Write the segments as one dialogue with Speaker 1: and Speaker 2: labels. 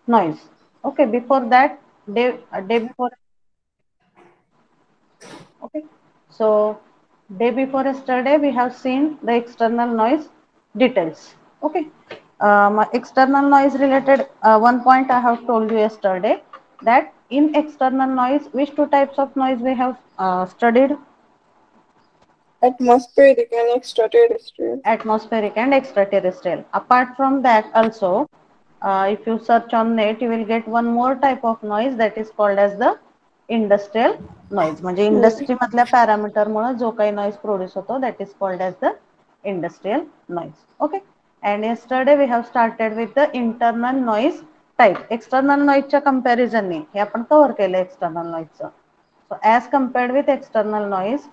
Speaker 1: noise. Okay, before that, day before. Okay, so day before yesterday we have seen the external noise details. Okay, external noise related one point I have told you yesterday, that in external noise, which two types of noise we have studied?
Speaker 2: Atmospheric and extraterrestrial.
Speaker 1: Atmospheric and extraterrestrial. Apart from that also, if you search on net, you will get one more type of noise, that is called as the industrial noise. म्हणजे
Speaker 2: Yes.
Speaker 1: Industry मधल्या parameter मुळे जो काही noise produce होतो, that is called as the industrial noise. Okay, and yesterday we have started with the internal noise type. External noise च्या comparison ने हे आपण कव्हर केलं external noise चं. So as compared with external noise,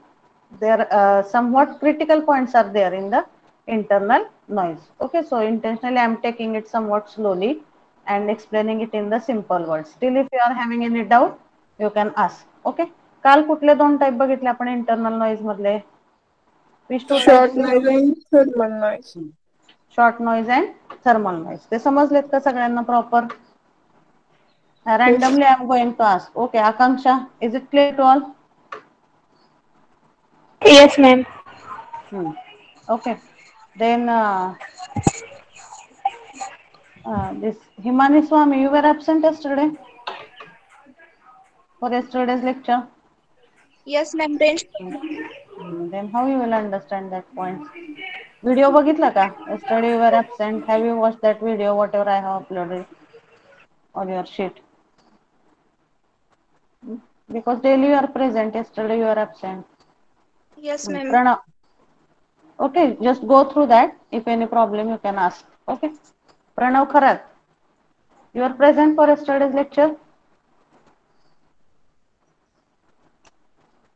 Speaker 1: there somewhat critical points are there in the internal noise. Okay, so intentionally I am taking it somewhat slowly and explaining it in the simple words. Still if you are having any doubt, you can ask. Okay, काल कुठले दोन type बघितले आपण internal noise मधले? which two
Speaker 2: Short
Speaker 1: types?
Speaker 2: noise and thermal noise.
Speaker 1: Short noise and thermal noise. ते समजलेत का सगळ्यांना proper?
Speaker 2: Yes.
Speaker 1: Randomly I am going to ask. Okay, Akanksha, is it clear to all?
Speaker 3: Yes, ma'am.
Speaker 1: Hmm. Okay, then this Himani Swami, you were absent yesterday for yesterday's lecture.
Speaker 3: Yes, ma'am. Range.
Speaker 1: Then how you will understand that points? Video बघितला का? Yesterday you were absent. Have you watched that video, whatever I have uploaded on your sheet? Because daily you are present. Yesterday you are absent.
Speaker 3: Yes, ma'am.
Speaker 1: Pranav. Okay, just go through that. If any problem, you can ask. Okay. Pranav Kharat, you are present for yesterday's lecture.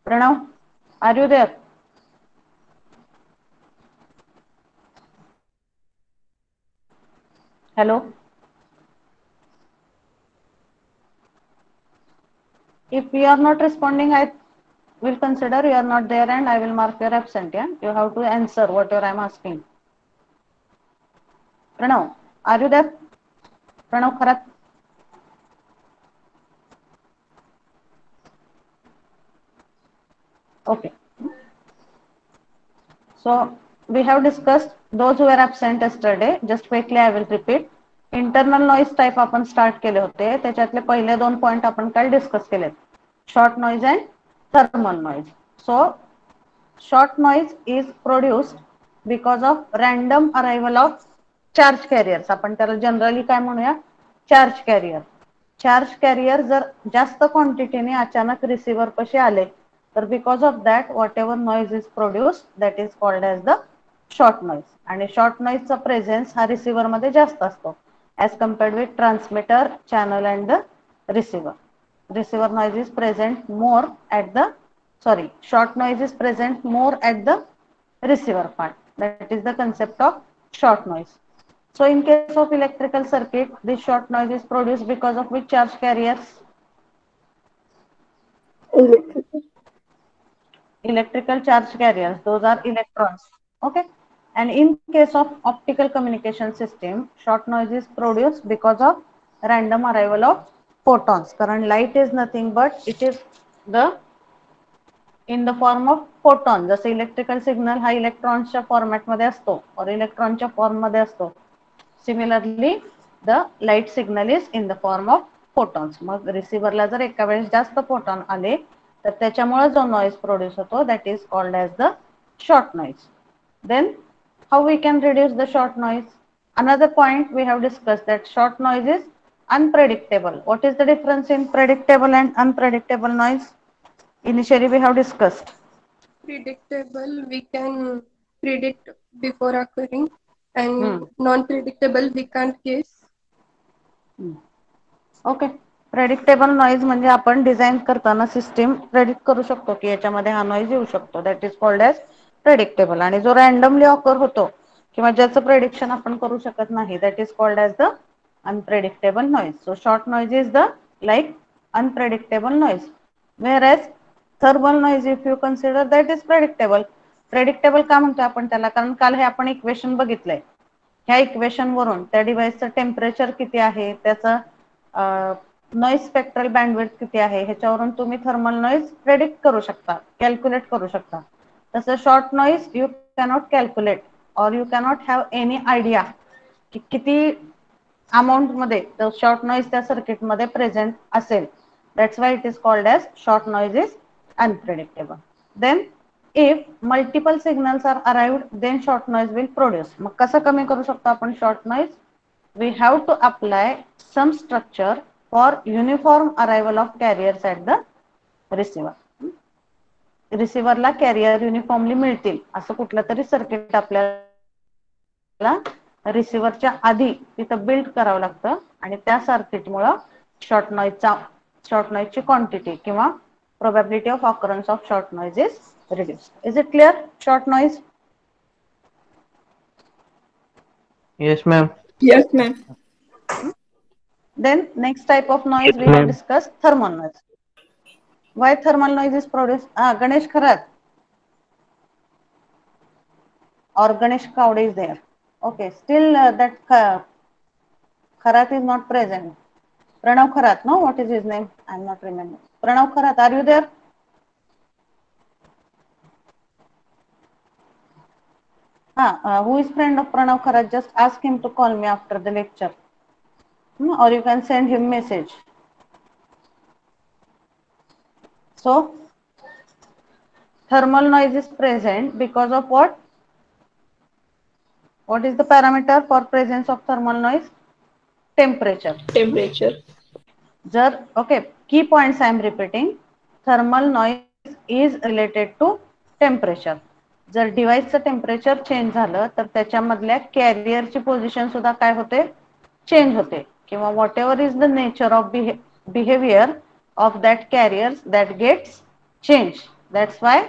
Speaker 1: Pranav, are you there? Hello. If we are not responding, I will consider you are not there and I will mark your absent. Yeah, you have to answer whatever I am asking. Pranav, are you there? Pranav Kharat. Okay. So we have discussed those who were absent yesterday. Just quickly I will repeat. Internal noise type आपण start केले होते, त्याच्यातले पहिले दोन point आपण काल discuss केले, short noise and thermal noise. So short noise is produced because of random arrival of charge carriers. आपण त्याला जनरली काय म्हणूया? Charge carrier. चार्ज कॅरियर जर जास्त क्वांटिटीने अचानक रिसिव्हर पाशी आले, तर because of that what ever noise is produced, that is called as the short noise. आणि शॉर्ट नॉइजचा प्रेझेन्स हा रिसिव्हर मध्ये जास्त असतो as compared with transmitter, channel and the receiver. Receiver noise is present more at the, sorry, short noise is present more at the receiver part. That is the concept of short noise. So in case of electrical circuit, this short noise is produced because of which charge carriers?
Speaker 2: Electrical.
Speaker 1: Electrical charge carriers, those are electrons. Okay, and in case of optical communication system, short noise is produced because of random arrival of photons. Current light is nothing but it is the in the form of photon. जसे electrical signal हा इलेक्ट्रॉन्सच्या format मध्ये असतो और इलेक्ट्रॉनच्या form मध्ये असतो, similarly the light signal is in the form of photons. मग रिसिव्हरला जर एका वेळेस जास्त फोटॉन आले, तर त्याच्यामुळे जो नॉइज प्रोड्यूस होतो, that is called as the short noise. Then how we can reduce the short noise? Another point we have discussed, that short noise is unpredictable. What is the difference in predictable and unpredictable noise? Initially we have discussed.
Speaker 2: Predictable, we can predict before occurring, and
Speaker 1: Hmm.
Speaker 2: non-predictable, we can't guess.
Speaker 1: Okay. Predictable noise म्हणजे आपण design करताना system predict करू शकतो की याच्यामध्ये हा noise येऊ शकतो, that is called as predictable. आणि जो रँडमली ऑकर होतो किंवा ज्याचं प्रेडिक्शन आपण करू शकत नाही, that is called as the unpredictable noise. So short noise is the like unpredictable noise, whereas thermal noise, if you consider, that is predictable. Predictable का म्हणतो आपण त्याला? कारण काल हे आपण इक्वेशन बघितलंय. ह्या इक्वेशन वरून त्या डिव्हाइसचं टेम्परेचर किती आहे, त्याचं नॉइज स्पेक्ट्रल बँडविड्थ किती आहे ह्याच्यावरून तुम्ही थर्मल नॉइज प्रेडिक्ट करू शकता, कॅल्क्युलेट करू शकता. तसं short noise you cannot calculate or you cannot have any idea की किती अमाउंट मध्ये शॉर्ट नॉइज त्या सर्किट मध्ये प्रेझेंट असेल. That's why it is called as short noise is unpredictable. Then if multiple signals are arrived then short noise will produce. मग कसं कमी करू शकतो आपण short noise? We have to apply some structure for uniform arrival of carriers at the receiver. रिसिव्हरला carrier uniformly मिळतील असं कुठलं तरी सर्किट आपल्याला रिसिव्हरच्या आधी तिथं बिल्ड करावं लागतं आणि त्या सर्किटमुळे शॉर्ट नॉइजची क्वांटिटी किंवा probability of occurrence of short noise is reduced. Is it clear? Short noise?
Speaker 4: Yes, ma'am.
Speaker 2: Yes, ma'am.
Speaker 1: Then next type of noise we have discussed, thermal noise. Why thermal noise is produced? Ganesh Kharat or Ganesh Kavde is there. Okay, still that Kharat is not present. Pranav Kharat, no? What is his name? I am not remembering. Pranav Kharat, are you there? Who is friend of Pranav Kharat? Just ask him to call me after the lecture. Or you can send him message. So, thermal noise is present because of what? What is the parameter for presence of thermal noise? Temperature.
Speaker 2: Temperature.
Speaker 1: Okay, key points I am repeating. Thermal noise is related to temperature. जर डिव्हाइसचं temperature change झालं तर त्याच्यामधल्या कॅरियरची position सुद्धा काय होते? Change होते. किंवा whatever is the nature of behaviour of that carriers that gets change. That's why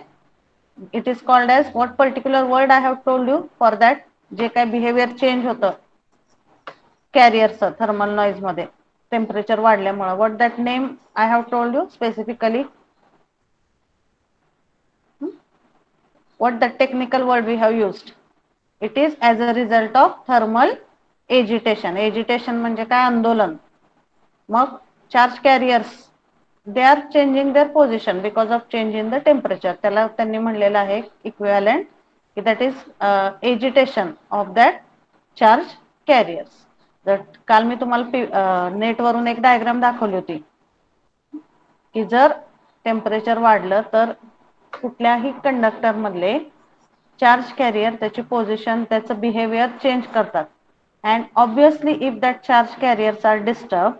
Speaker 1: it is called as what particular word I have told you for that जे काय बिहेवियर चेंज होतं कॅरियरचं thermal noise मध्ये temperature वाढल्यामुळे. What that name I have told you specifically? What the technical word we have used? It is as a result of thermal agitation. Agitation म्हणजे काय? आंदोलन. मग charge carriers they are changing their position because of change in the temperature. त्याला त्यांनी म्हणलेलं आहे equivalent की that is agitation of that charge carriers. काल मी तुम्हाला नेटवरून एक डायग्राम दाखवली होती की जर टेम्परेचर वाढलं तर कुठल्याही कंडक्टर मधले चार्ज कॅरियर त्याची पोझिशन त्याचं बिहेवियर चेंज करतात. And obviously if that charge carriers are disturb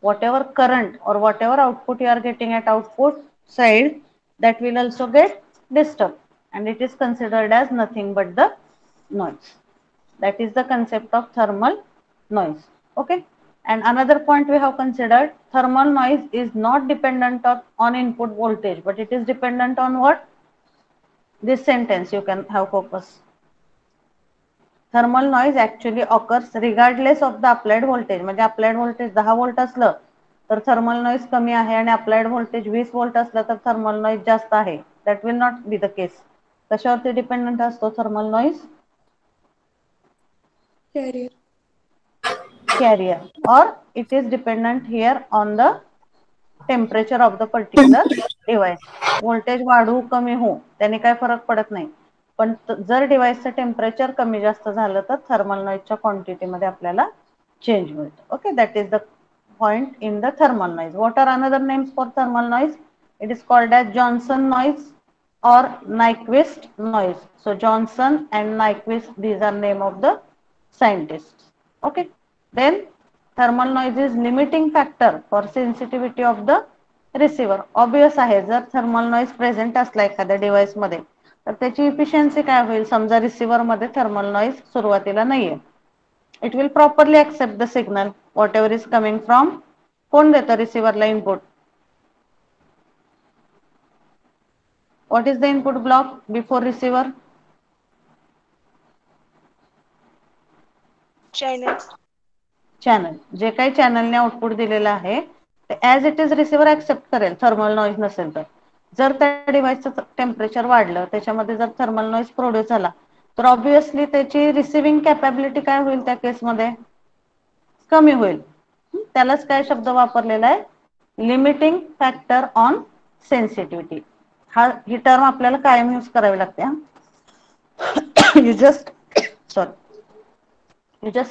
Speaker 1: whatever current or whatever output you are getting at output side that will also get disturbed and it is considered as nothing but the noise. That is the concept of thermal noise. Okay, and another point we have considered, thermal noise is not dependent on input voltage but it is dependent on what? This sentence you can have focus. Thermal noise actually occurs regardless of the applied voltage. म्हणजे applied voltage 10 volt असलं तर thermal noise कमी आहे आणि applied voltage 20 volt असलं तर thermal noise जास्त आहे. That will not be the case. कशावरती डिपेंडंट असतो thermal noise?
Speaker 2: Carrier.
Speaker 1: Carrier, or it is dependent here on the temperature of the particular device. Voltage वाढू कमी हो त्याने काय फरक पडत नाही. पण जर डिव्हाइसचं टेम्परेचर कमी जास्त झालं तर थर्मल नॉइजच्या क्वांटिटी मध्ये आपल्याला चेंज मिळतो. Okay, that is the point in the thermal noise. What are another names for thermal noise? It is called as Johnson noise or Nyquist noise. So Johnson and Nyquist, these are name of the scientists. Okay, then thermal noise is limiting factor for sensitivity of the receiver. Obvious आहे, जर thermal noise present असला एखाद्या device मध्ये तर त्याची efficiency काय होईल? समजा रिसिव्हर मध्ये थर्मल नॉइज सुरुवातीला नाहीये, it will properly accept the signal whatever is coming from. कोण देतं रिसिव्हरला input? What is the input block before receiver?
Speaker 3: Channel.
Speaker 1: Channel. जे काही चॅनलने आउटपुट दिलेलं आहे ते as it is receiver accept करेल थर्मल नॉइज नसेल तर. जर त्या डिव्हाइसचं टेम्परेचर वाढलं त्याच्यामध्ये जर थर्मल नॉइज प्रोड्यूस झाला तर ऑब्विसली त्याची रिसिव्हिंग कॅपॅबिलिटी काय होईल? त्या केसमध्ये कमी होईल. त्यालाच काय शब्द वापरलेला आहे, limiting factor on sensitivity. He term आपल्याला कायम यूज करावी लागते. you just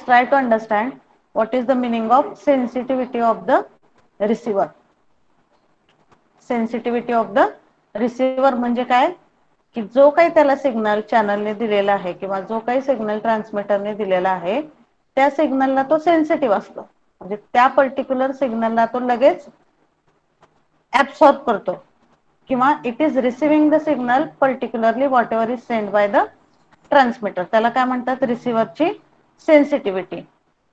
Speaker 1: try to understand what is the meaning of sensitivity of the receiver. Sensitivity of the receiver म्हणजे काय, की जो काही त्याला सिग्नल चॅनलने दिलेला आहे किंवा जो काही सिग्नल ट्रान्समीटरने दिलेला आहे त्या सिग्नलला तो सेन्सिटिव्ह असतो. म्हणजे त्या पर्टिक्युलर सिग्नलला तो लगेच ऍब्सॉर्ब करतो किंवा it is receiving the signal particularly whatever is send by the transmitter. त्याला काय म्हणतात, रिसिव्हरची सेन्सिटिव्हिटी.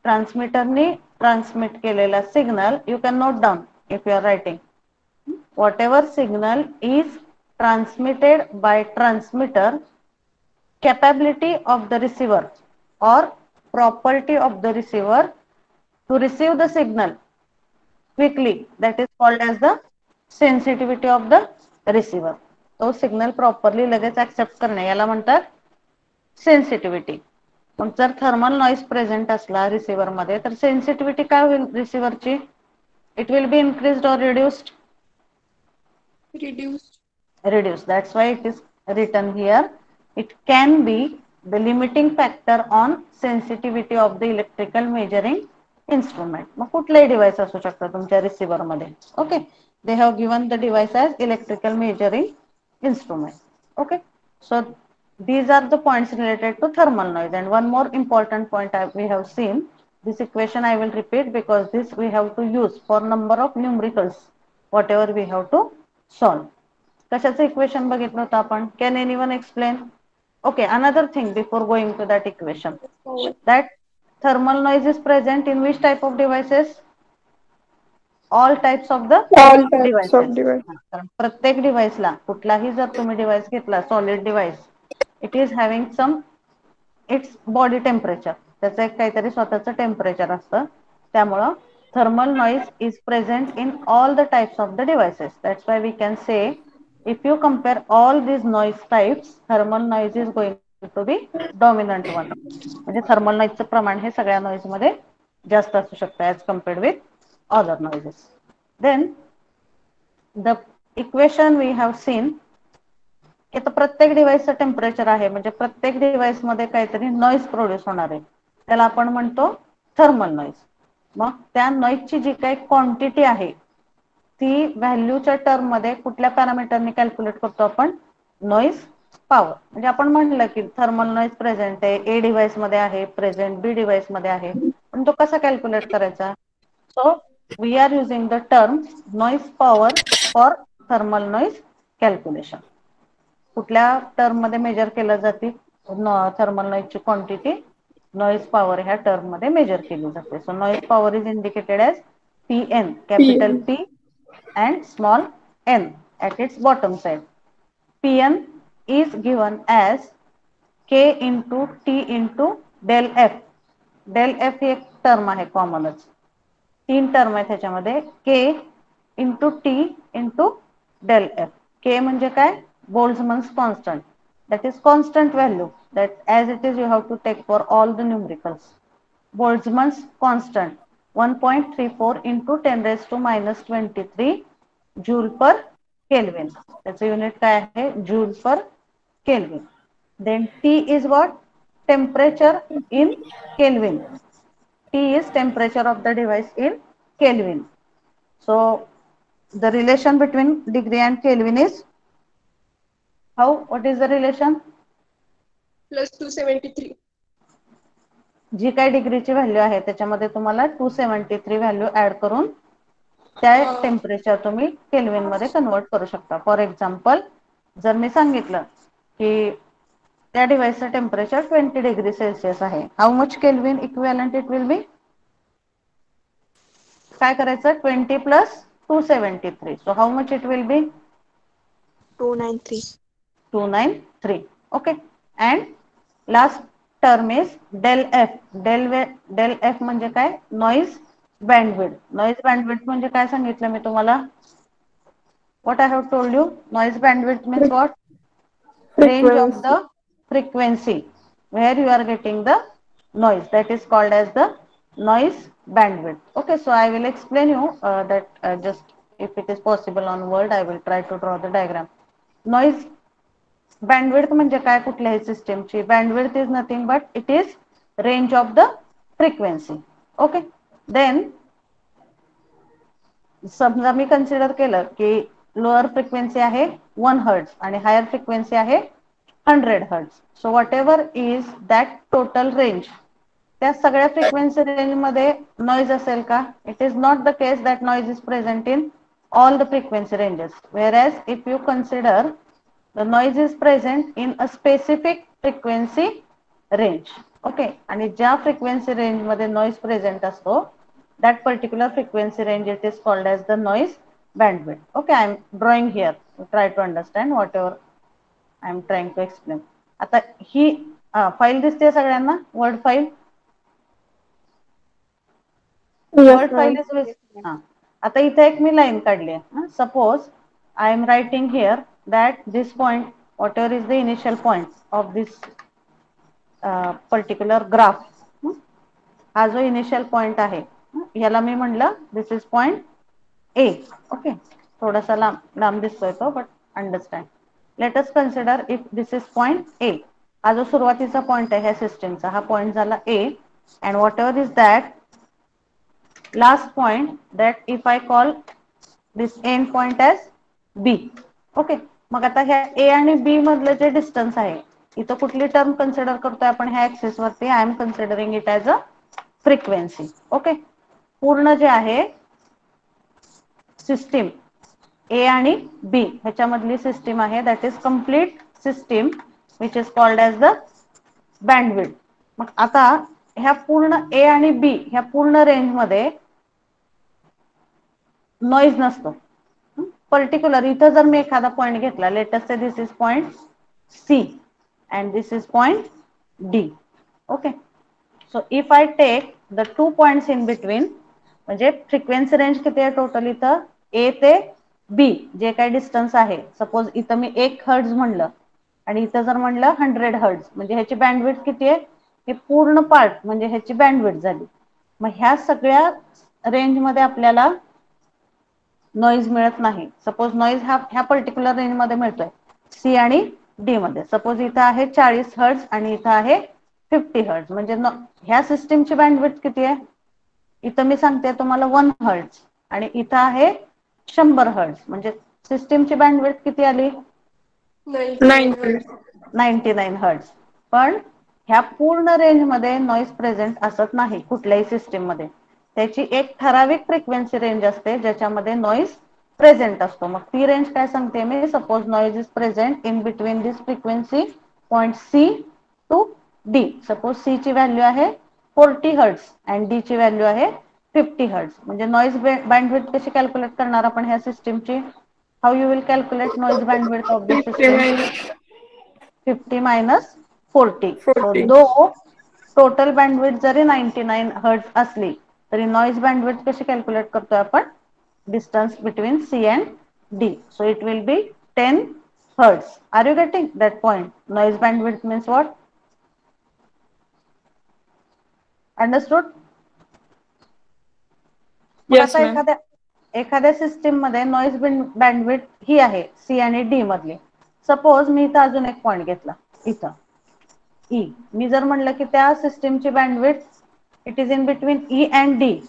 Speaker 1: ट्रान्समीटरने ट्रान्समिट केलेला signal, you can note down if you are writing, whatever signal is transmitted by transmitter, capability of the receiver or property of the receiver to receive the signal quickly, that is called as the sensitivity of the receiver. तो signal properly लगेच accept करणे याला म्हणतात sensitivity. पण जर thermal noise present असला receiver मध्ये तर सेन्सिटिव्हिटी काय होईल रिसिव्हरची, इट विल बी इन्क्रीज्ड और reduced. Reduced. That's why it is written here. It can be the limiting factor on sensitivity of the electrical measuring instrument. मग कुठलेही डिव्हाइस असू शकतं तुमच्या रिसिव्हर मध्ये. Okay, they have given the device as electrical measuring instrument. Okay, so these are the points related to thermal noise. And one more important point we have seen, this equation I will repeat because this we have to use for number of numericals whatever we have to solve. कशाचं equation बघितलं होतं आपण, can anyone explain. Okay, another thing before going to that equation, that thermal noise is present in which type of devices? All types of the devices. कारण प्रत्येक डिव्हाइसला, कुठलाही जर तुम्ही device घेतला solid device, it is having some its body temperature, त्याचं एक काहीतरी स्वतःचं टेम्परेचर असतं. त्यामुळं thermal noise is present in all the types of the devices. That's why we can say if you compare all these noise types, thermal noise is going to be dominant one. म्हणजे thermal नॉइजचं प्रमाण हे सगळ्या noise मध्ये जास्त असू शकतं as compared with other noises. Then the equation we have seen, की तर प्रत्येक डिव्हाइसचं टेम्परेचर आहे म्हणजे प्रत्येक डिव्हाइस मध्ये काहीतरी नॉइज प्रोड्यूस होणार आहे, त्याला आपण म्हणतो थर्मल नॉइज. मग त्या नॉइजची जी काही क्वांटिटी आहे ती व्हॅल्यूच्या टर्म मध्ये कुठल्या पॅरामीटरने कॅल्क्युलेट करतो आपण, नॉइज पॉवर. म्हणजे आपण म्हणलं की थर्मल नॉइज प्रेझेंट आहे ए डिव्हाइस मध्ये आहे, प्रेझेंट बी डिव्हाइस मध्ये आहे, पण तो कसा कॅल्क्युलेट करायचा. So we are using the term noise power for thermal noise calculation. कुठल्या टर्म मध्ये मेजर केलं जाते थर्मल नॉइजची क्वांटिटी, नॉइज पॉवर ह्या टर्म मध्ये मेजर केली जाते. So noise power is indicated as Pn, capital P and small n at its bottom side. Pn is given as K into T into del F. Del F ही एक term आहे कॉमनच, तीन term आहे त्याच्यामध्ये, K into T into del F. K म्हणजे काय, Boltzmann's constant, that is constant value that as it is you have to take for all the numericals. Boltzmann's constant 1.34 into 10 raised to minus 23 joule per Kelvin. त्याचं unit काय आहे, joule per Kelvin. Then T is what, temperature in Kelvin. T is temperature of the device in Kelvin. So the relation between degree and Kelvin is how, what is the relation?
Speaker 2: Plus 273.
Speaker 1: जी काही डिग्रीची value आहे त्याच्यामध्ये तुम्हाला 273 value add करून त्या temperature तुम्ही kelvin मध्ये convert करू शकता. फॉर एक्झाम्पल जर मी सांगितलं की त्या डिव्हाइसचं टेम्परेचर 20 डिग्री सेल्सिअस आहे, how much kelvin equivalent it will be, काय करायचं, 20 plus 273. So how much it will be, 293. Okay, and last term is del F. Del F म्हणजे काय, नॉइज बँडविड्थ. नॉइज बँडविड्थ म्हणजे काय सांगितलं मी तुम्हाला, what I have told you, noise bandwidth means what, range of the frequency where you are getting the noise, that is called as the noise bandwidth. Okay, so I will explain you that just if it is possible on word, I will try to draw the diagram. Noise bandwidth म्हणजे काय कुठल्याही सिस्टमची bandwidth is nothing but it is range of the frequency. Okay, then समजा मी consider केलं की lower frequency आहे 1 hertz आणि higher frequency आहे 100 hertz. So what ever is that total range, त्या सगळ्या फ्रिक्वेन्सी रेंज मध्ये नॉइज असेल का? It is not the case that noise is present in all the frequency ranges, whereas if you consider the noise is present in a specific frequency range. Okay, आणि ज्या frequency range मध्ये noise present असतो that particular frequency range, it is called as the noise bandwidth. Okay, I am drawing here, try to understand whatever I am trying to explain. आता ही file दिसते सगळ्यांना, word file. Word file is आता इथे एक मी line काढली आहे. Suppose I am writing here that this point what ever is the initial point of this particular graph. हा जो इनिशियल पॉइंट आहे याला मी म्हणलं दिस इज पॉइंट ए. ओके, थोडासा लांब दिसतोय तो, but understand. Let us consider if this is point A. हा जो सुरुवातीचा पॉइंट आहे ह्या सिस्टमचा, हा पॉइंट झाला A. And whatever is that last point, that if I call this end point as B. Okay, मग आता ह्या A आणि B मधलं जे डिस्टन्स आहे, इथं कुठली टर्म कन्सिडर करतोय आपण ह्या ऍक्सिस वरती? I am considering it as a frequency. Okay, पूर्ण जे आहे सिस्टीम A आणि B ह्याच्यामधली सिस्टीम आहे, that is complete system which is called as the bandwidth. मग आता ह्या पूर्ण A आणि B ह्या पूर्ण रेंज मध्ये नॉइज नसतो. पर्टिक्युलर इथं जर मी एखादा पॉइंट घेतला, let us say this is point C and this is point D. Okay, so if I take the 2 points in between, म्हणजे फ्रिक्वेन्सी रेंज किती आहे टोटल इथं? ए ते बी जे काही डिस्टन्स आहे, सपोज इथं मी 1 हर्ट्ज म्हणलं आणि इथं जर म्हणलं 100 हर्ट्ज, म्हणजे ह्याची बँडविड्थ किती आहे? हे पूर्ण पार्ट म्हणजे ह्याची बँडविड्थ झाली. मग ह्या सगळ्या रेंज मध्ये आपल्याला नॉइज मिळत नाही. सपोज नॉइज हा ह्या पर्टिक्युलर रेंज मध्ये मिळतोय सी आणि डी मध्ये. सपोज इथं आहे 40 हर्ट्ज आणि इथं आहे 50 हर्ट्ज, म्हणजे ह्या सिस्टीमची बँडविड्थ किती आहे? इथं मी सांगते तुम्हाला 1 हर्ट्ज आणि इथं आहे 100 हर्ट्ज, म्हणजे सिस्टीमची बँडविड्थ किती आली? 99 हर्ट्ज. पण ह्या पूर्ण रेंज मध्ये नॉइज प्रेझेंट असत नाही कुठल्याही सिस्टीम मध्ये. त्याची एक ठराविक फ्रिक्वेन्सी रेंज असते ज्याच्यामध्ये नॉइज प्रेझेंट असतो. मग ती रेंज काय सांगते मी? Suppose noise is present in between this frequency point C to D. Suppose C ची व्हॅल्यू आहे 40 हर्ट्ज अँड डी ची व्हॅल्यू आहे 50 हर्ट्ज. म्हणजे नॉइज बँडविड्थ कशी कॅल्क्युलेट करणार आपण ह्या सिस्टीमची? How you will calculate noise bandwidth of this system? 50 minus 40. So though total bandwidth जरी 99 हर्ट्ज असली तरी नॉइज बँडविड्थ कशी कॅल्क्युलेट करतोय आपण? Distance between C and D. So it will be 10 hertz. Are you getting that point? Noise bandwidth means what? Understood? मग आता एखाद्या system मध्ये नॉइज बँडविड्थ ही आहे सी आणि डी मधली. सपोज मी इथं अजून एक पॉइंट घेतला, इथं ई. मी जर म्हणलं की त्या सिस्टीमची bandwidth it is in between E and D,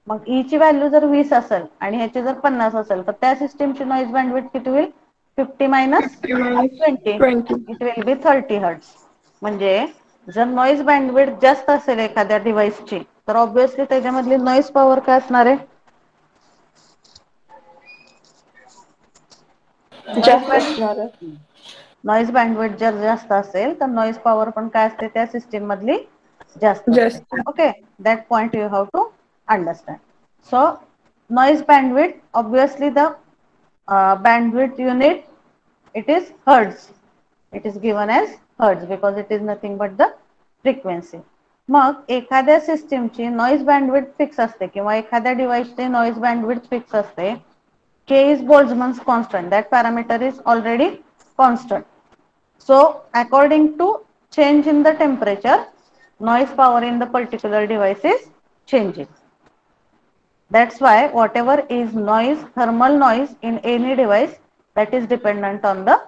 Speaker 1: मग ई ची व्हॅल्यू जर 20 असेल आणि ह्याची जर 50 असेल तर त्या सिस्टीमची नॉइज बँडविड्थ किती होईल? 50 minus 20, it will B 30 hertz. म्हणजे जर नॉइज बँडविड्थ जास्त असेल एखाद्या डिव्हाइसची तर ऑब्विसली त्याच्यामधली नॉइज पॉवर काय असणार आहे? नॉइज बँडविड्थ जर जास्त असेल तर नॉइज पॉवर पण काय असते त्या सिस्टीम मधली? जास्त असते. Okay, that point you have to understand. So noise bandwidth, obviously the bandwidth unit, it is hertz. It is given as hertz because it is nothing but the frequency. मग एखाद्या सिस्टीमची नॉइज बँडविड्थ फिक्स असते किंवा एखाद्या डिव्हाइसची noise bandwidth fix असते. K is Boltzmann's constant. That parameter is already constant. So according to change in the temperature, noise power in the particular device is changing. That's why whatever is noise, thermal noise in any device, that is dependent on the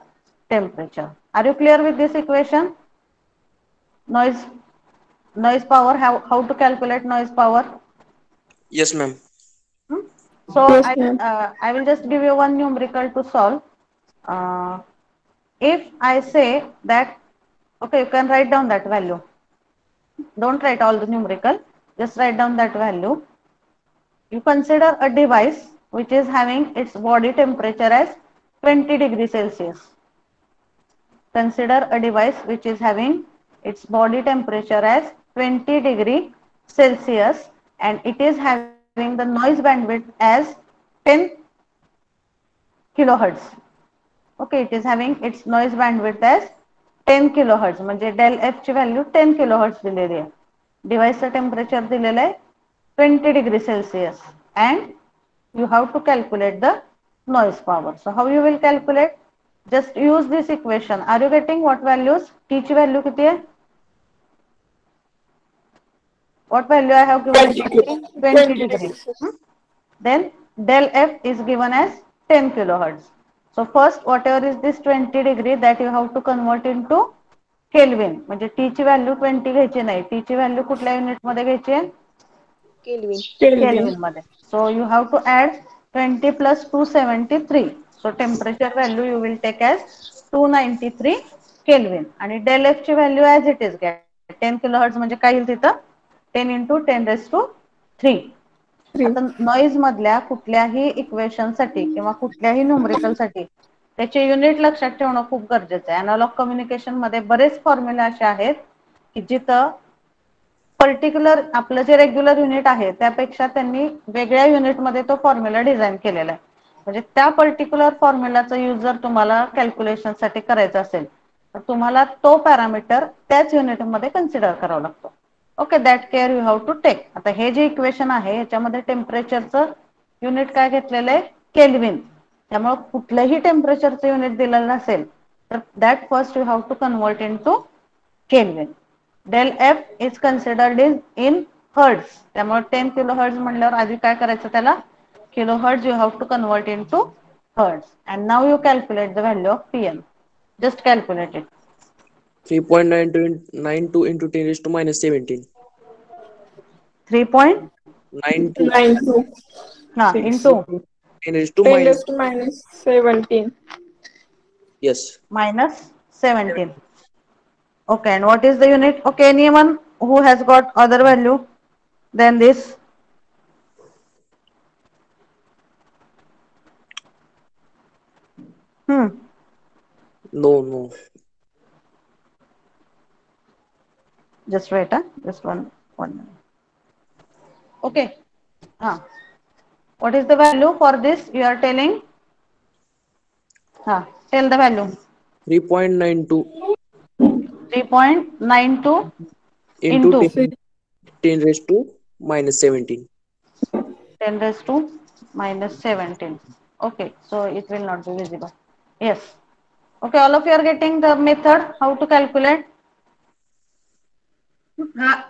Speaker 1: temperature. Are you clear with this equation? Noise power, how to calculate noise power?
Speaker 5: Yes, ma'am.
Speaker 1: So
Speaker 2: Yes, ma'am.
Speaker 1: I will just give you one numerical to solve. If I say that, okay, you can write down that value. Don't write all the numerical, just write down that value. You consider a device which is having its body temperature as 20 degrees Celsius. Consider a device which is having its body temperature as 20 degree Celsius and it is having the noise bandwidth as 10 kilohertz. Okay, it is having its noise bandwidth as 10 kilohertz. म्हणजे del f ची value 10 kilohertz दिलेली आहे. डिव्हाइसचं temperature दिलेलं आहे 20 degree Celsius and you have to calculate the noise power. So how you will calculate? Just use this equation. Are you getting what values? T ची value किती आहे? What value I have given? 20 degree. Then del f is given as 10 kilohertz. So first whatever is this 20 degree that you have to convert into Kelvin. म्हणजे T ची value 20 घ्यायची नाही. T ची value कुठल्या unit मध्ये घ्यायची आहे? Kelvin मध्ये. So you have to add 20 plus 273. So temperature value you will take as 293 Kelvin. आणि del f ची व्हॅल्यू as it is घ्या. 10 kilohertz म्हणजे काय येईल तिथं? 10 into 10 raised to 3. आता नॉइज मधल्या कुठल्याही इक्वेशन साठी किंवा कुठल्याही न्यूमरिकल साठी त्याचे युनिट लक्षात ठेवणं खूप गरजेचं आहे. अॅनालॉग कम्युनिकेशन मध्ये बरेच फॉर्म्युला असे आहेत की जिथं पर्टिक्युलर आपलं जे रेग्युलर युनिट आहे त्यापेक्षा त्यांनी वेगळ्या युनिट मध्ये तो फॉर्म्युला डिझाइन केलेला आहे. म्हणजे त्या पर्टिक्युलर फॉर्म्युलाचा यूज जर तुम्हाला कॅल्क्युलेशन साठी करायचा असेल तर तुम्हाला तो पॅरामीटर त्याच युनिट मध्ये कन्सिडर करावा लागतो. Okay, that care you have to take. आता हे जे इक्वेशन आहे याच्यामध्ये टेम्परेचरचं युनिट काय घेतलेलं आहे? केल्विन. त्यामुळे कुठलंही टेम्परेचरचं युनिट दिलेलं नसेल तर that first you have to convert into kelvin. Del F is considered in hertz. त्यामुळे 10 किलो हर्ट्ज म्हणल्यावर आधी काय करायचं त्याला? Kilo hertz you have to convert into hertz. And now you calculate the value of PM. Just calculate it.
Speaker 5: 3.92 into 10 raised to minus 17.
Speaker 1: 3.92 into
Speaker 5: 10 raised to
Speaker 2: 10
Speaker 5: minus.
Speaker 2: raised to minus 17.
Speaker 5: Yes.
Speaker 1: minus 17. Okay, and what is the unit? Okay, anyone who has got other value than this?
Speaker 5: No.
Speaker 1: Just wait, just one minute. Okay. What is the value for this you are telling? Tell the value.
Speaker 5: 3.92
Speaker 1: 3.92
Speaker 5: into
Speaker 1: into
Speaker 5: 10 raised to minus 17.
Speaker 1: 10 raised to minus 17. Okay, so it will not be visible. Yes. Okay, all of you are getting the method how to calculate.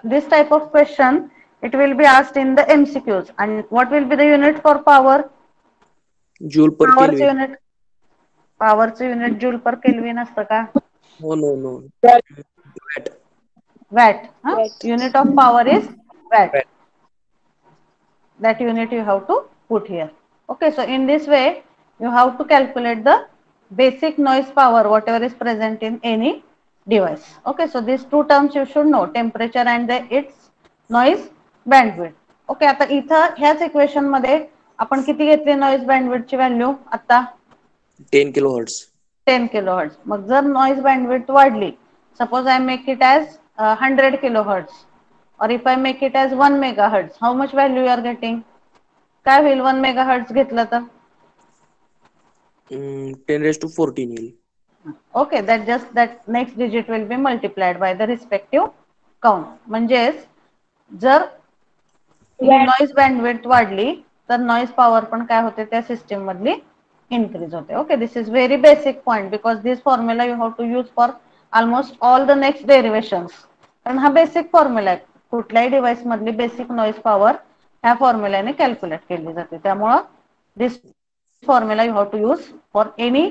Speaker 1: This type of question, it will be asked in the MCQs. And what will be the unit for power?
Speaker 5: Joule per Kelvin.
Speaker 1: Unit. Power's unit joule per Kelvin असतं का?
Speaker 5: No.
Speaker 1: Watt. Unit of power is watt. That unit you have to put here. Okay, so in this way, you have to calculate the basic noise power, whatever is present in any device. Okay, so these two terms you should know, temperature and its noise bandwidth. Okay, आता इथं ह्याच equation मध्ये आपण किती घेतली noise bandwidth ची value? आता
Speaker 5: 10 kilohertz.
Speaker 1: 10 kilohertz. मग जर नॉइज बँडविड्थ वाढली, suppose I make it as 100 kilohertz or if I make it as 1 megahertz, how much value you are getting? काय होईल 1 megahertz घेतलं तर?
Speaker 5: 10 raised to 14 येईल.
Speaker 1: Okay, that next digit will be multiplied by the respective count. म्हणजेच जर ही noise bandwidth वाढली तर noise power पण काय होते त्या सिस्टीम मधली increase होते. Okay, this is very basic point because this formula you have to use for almost all the next derivations. कारण हा बेसिक फॉर्म्युला आहे. कुठल्याही डिव्हाइस मधली बेसिक नॉइज पॉवर ह्या फॉर्म्युल्याने कॅल्क्युलेट केली जाते. त्यामुळं this formula you have to use for any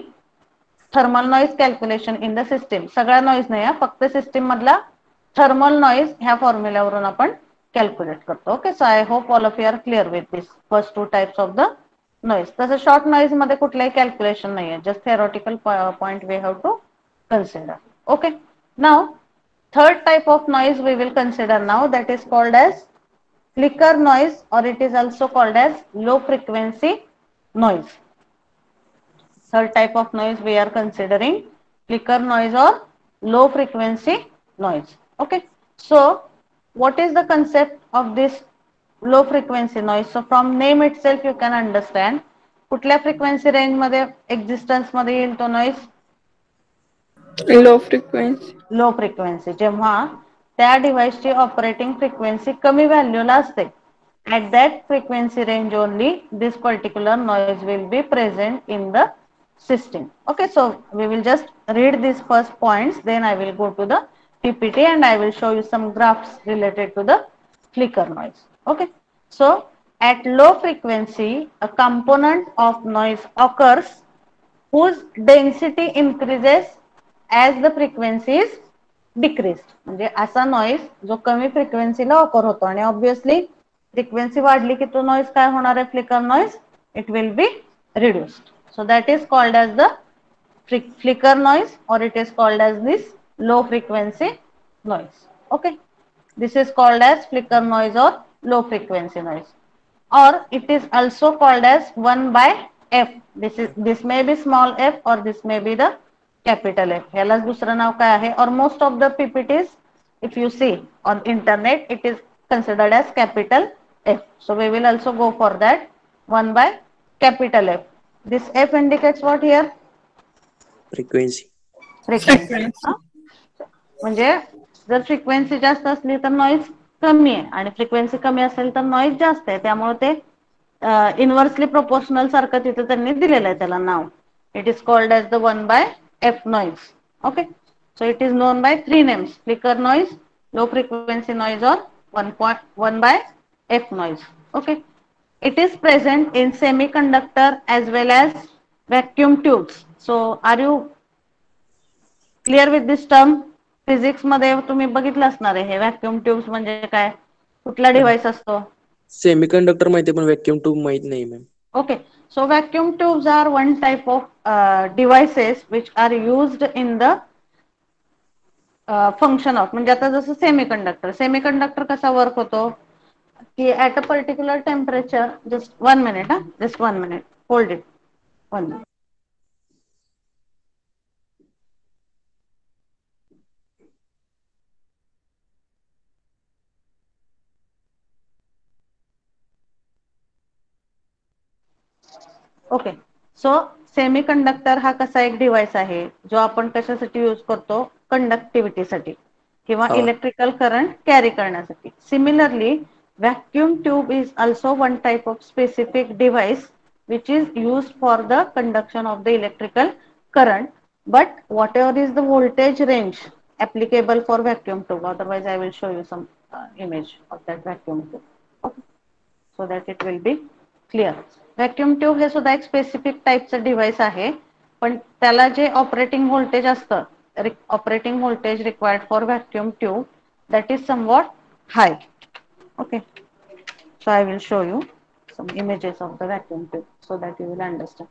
Speaker 1: thermal noise calculation in the system. सगळ्या नॉइज नाही, फक्त सिस्टीम मधला थर्मल नॉइज ह्या फॉर्म्युल्यावरून आपण कॅल्क्युलेट करतो. Okay, so I hope all of you are clear with this first two types of the noise. तसं short noise मध्ये कुठलाही कॅल्क्युलेशन नाही आहे, just theoretical point we have to consider. Okay, now third type of noise we will consider now, that is called as flicker noise, or it is also called as low frequency noise. Third type of noise we are considering flicker noise or low frequency noise. Okay, so what is the concept of this low frequency noise? So from name itself you can understand कुठल्या frequency range मध्ये existence मध्ये येईल तो noise.
Speaker 2: Low frequency.
Speaker 1: Low frequency, जेव्हा त्या डिव्हाइसची operating frequency कमी व्हॅल्यूला असते, at that frequency range only this particular noise will be present in the system. Okay, so we will just read these first points, then I will go to the PPT and I will show you some graphs related to the flicker noise. Okay, so at low frequency a component of noise occurs whose density increases as the frequency is decreased. म्हणजे असा noise जो कमी फ्रिक्वेन्सीला occur होतो, आणि obviously frequency वाढली की तो noise काय होणार आहे, flicker noise, it will be reduced. So that is called as the flicker noise, or it is called as this low frequency noise. Okay, this is called as flicker noise or low frequency noise, or it is also called as 1 by f. This may be small f or this may be the capital F. ह्यालाच दुसरं नाव काय आहे, or most of the PPTs if you see on internet it is considered as capital F. So we will also go for that 1 by capital F. This F indicates what here?
Speaker 5: Frequency.
Speaker 1: Frequency. म्हणजे जर frequency जास्त असली तर noise कमी आहे, आणि frequency कमी असेल तर नॉइज जास्त आहे. त्यामुळे ते इनव्हर्सली प्रोपोर्शनल सारखं तिथे त्यांनी दिलेलं आहे त्याला नाव. It is called as the 1 by f noise. Okay, so it is known by three names: flicker noise, low frequency noise, or 1 by f noise. Okay, it is present in semiconductor as well as vacuum tubes. So are you clear with this term? Physics मध्ये तुम्ही बघितलं असणार आहे हे vacuum tubes म्हणजे काय, कुठला device असतो.
Speaker 5: सेमीकंडक्टर माहिती पण व्हॅक्यूम ट्यूब माहित नाही ma'am.
Speaker 1: Okay, so vacuum tubes are one type of devices which are used in the function of, म्हणजे आता जसं सेमीकंडक्टर कसा वर्क होतो की at a particular temperature, just 1 minute, just 1 minute, hold it 1 minute. Okay, so semiconductor हा कसा एक device आहे जो आपण कशासाठी यूज करतो, कंडक्टिव्हिटीसाठी किंवा इलेक्ट्रिकल करंट कॅरी करण्यासाठी. Similarly vacuum tube is also one type of specific device which is used for the conduction of the electrical current, but whatever is the voltage range applicable for vacuum tube, otherwise I will show you some image of that vacuum tube. Okay, so that it will be clear. Vacuum tube हे सुद्धा एक specific टाइपचं device आहे, पण त्याला जे operating voltage असतं, operating voltage required for vacuum tube, that is somewhat high. Okay, so I will show you some images of the vacuum tube so that you will understand.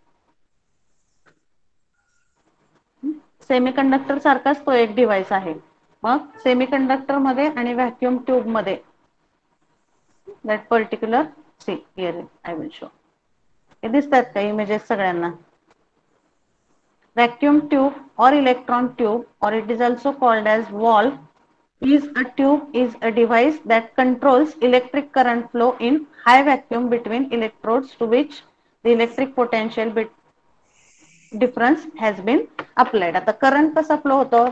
Speaker 1: Semiconductor सारखाच तो एक device आहे. मग semiconductor मध्ये आणि vacuum tube मध्ये that particular, see here I will show. हे दिसतात का इमेजेस सगळ्यांना? Vacuum tube or electron tube, or it is also called as valve, is a device that controls electric current flow in high vacuum between electrodes to which the electric potential difference has been applied. आता current कसा flow होतो,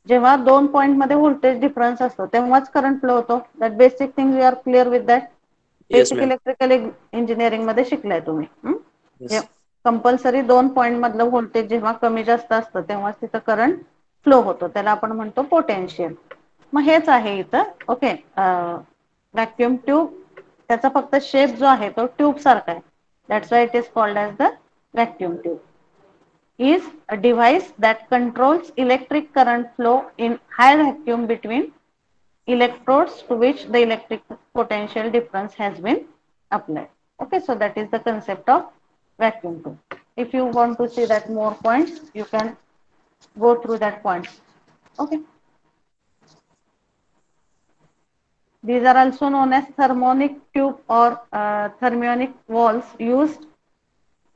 Speaker 1: जेव्हा 2 point मध्ये voltage difference असतो तेव्हाच current flow होतो. That basic thing you are clear with that. Basic electrical engineering मध्ये शिकलाय तुम्ही. कंपल्सरी 2 पॉइंट मधलं व्होल्टेज जेव्हा कमी जास्त असतं तेव्हाच तिथं करंट फ्लो होतो, त्याला आपण म्हणतो पोटेन्शियल. मग हेच आहे इथं. ओके, व्हॅक्यूम ट्यूब त्याचा फक्त शेप जो आहे तो ट्यूब सारखा आहे. That's why it is called as the vacuum tube. is a device that controls electric current flow in high vacuum between electrodes to which the electric potential difference has been applied. Okay, so that is the concept of vacuum tube. If you want to see that more points, you can go through that points. Okay. These are also known as thermonic tube or thermionic walls used.